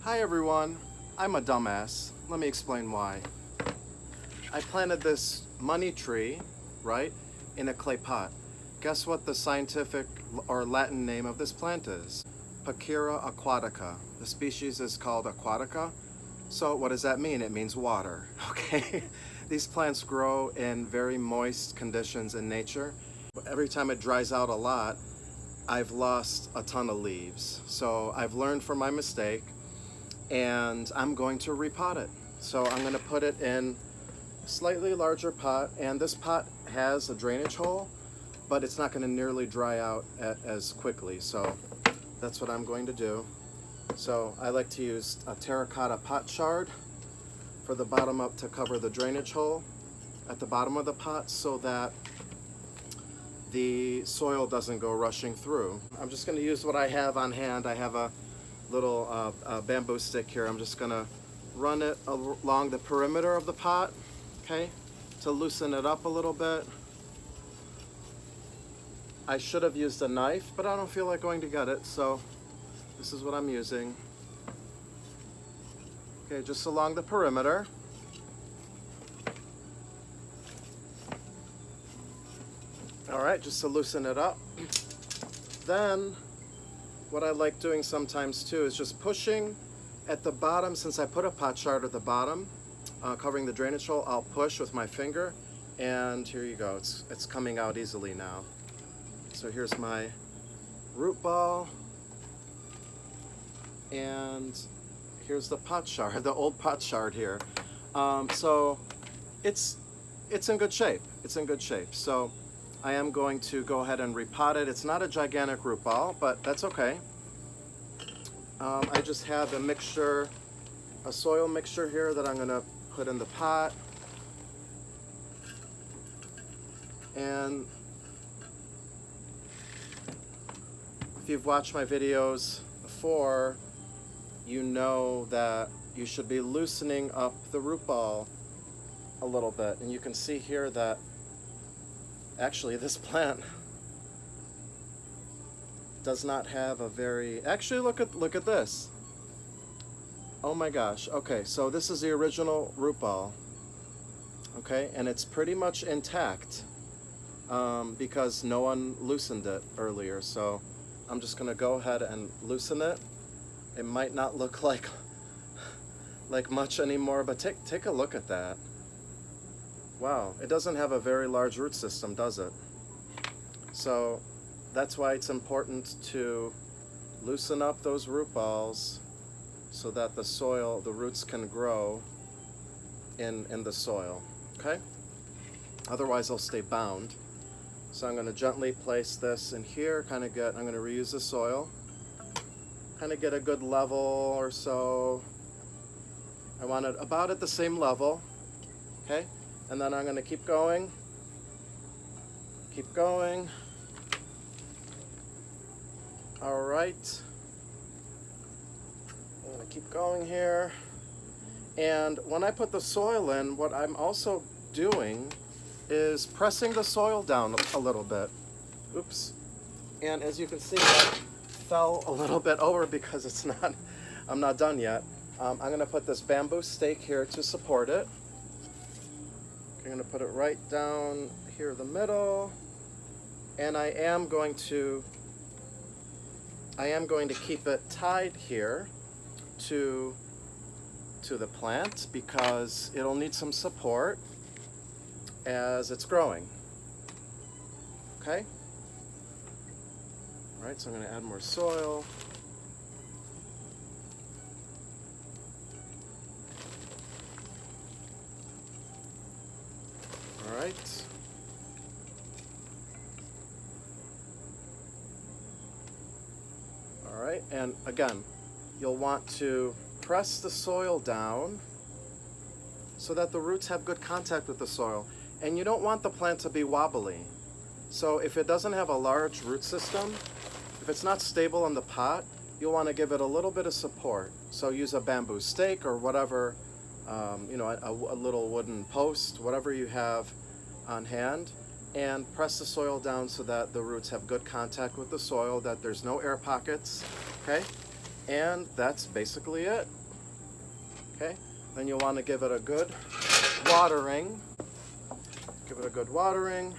Hi everyone, I'm a dumbass. Let me explain why. I planted this money tree, right, in a clay pot. Guess what the scientific or Latin name of this plant is? Pachira aquatica. The species is called aquatica. So what does that mean? It means water, okay? These plants grow in very moist conditions in nature. Every time it dries out a lot, I've lost a ton of leaves. So I've learned from my mistake, and I'm going to repot it. So I'm going to put it in a slightly larger pot, and this pot has a drainage hole, but it's not going to nearly dry out as quickly. So that's what I'm going to do. So I like to use a terracotta pot shard for the bottom up to cover the drainage hole at the bottom of the pot so that the soil doesn't go rushing through. I'm just going to use what I have on hand. I have a little bamboo stick here. I'm just going to run it along the perimeter of the pot, okay, to loosen it up a little bit. I should have used a knife, but I don't feel like going to get it, so this is what I'm using. Okay, just along the perimeter. All right, just to loosen it up. Then what I like doing sometimes too is just pushing at the bottom. Since I put a pot shard at the bottom, covering the drainage hole, I'll push with my finger, and here you go. It's coming out easily now. So here's my root ball, and here's the pot shard, the old pot shard here. So it's in good shape. It's in good shape. So I am going to go ahead and repot it. It's not a gigantic root ball, but that's okay. I just have a mixture, a soil mixture here that I'm going to put in the pot. And if you've watched my videos before, you know that you should be loosening up the root ball a little bit. And you can see here that actually this plant does not have a very, actually look at this. Oh my gosh. Okay, so this is the original root ball. Okay, and it's pretty much intact because no one loosened it earlier. So I'm just gonna go ahead and loosen it. It might not look like much anymore, but take a look at that. Wow, it doesn't have a very large root system, does it? So that's why it's important to loosen up those root balls so that the soil, the roots can grow in the soil, okay? Otherwise they'll stay bound. So I'm gonna gently place this in here, I'm gonna reuse the soil, kind of get a good level or so. I want it about at the same level, okay? And then I'm going to keep going. All right. I'm going to keep going here. And when I put the soil in, what I'm also doing is pressing the soil down a little bit. Oops. And as you can see, that fell a little bit over because I'm not done yet. I'm going to put this bamboo stake here to support it. I'm going to put it right down here in the middle, and I am going to keep it tied here to the plant because it'll need some support as it's growing. Okay? All right, so I'm going to add more soil. Right. All right, and again, you'll want to press the soil down so that the roots have good contact with the soil. And you don't want the plant to be wobbly. So if it doesn't have a large root system, if it's not stable in the pot, you'll want to give it a little bit of support. So use a bamboo stake or whatever, a little wooden post, whatever you have on hand, and press the soil down so that the roots have good contact with the soil, that there's no air pockets, okay? And that's basically it. Okay, then you'll want to give it a good watering. Give it a good watering.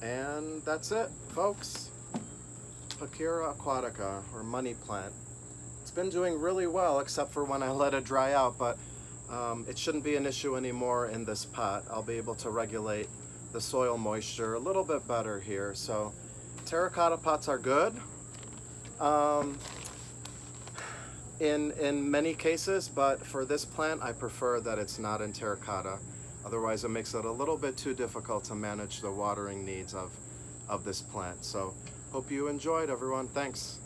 And that's it, folks. Pachira aquatica, or money plant. It's been doing really well, except for when I let it dry out, but it shouldn't be an issue anymore in this pot. I'll be able to regulate the soil moisture a little bit better here. So terracotta pots are good. In many cases, but for this plant, I prefer that it's not in terracotta. Otherwise, it makes it a little bit too difficult to manage the watering needs of this plant. So hope you enjoyed, everyone. Thanks.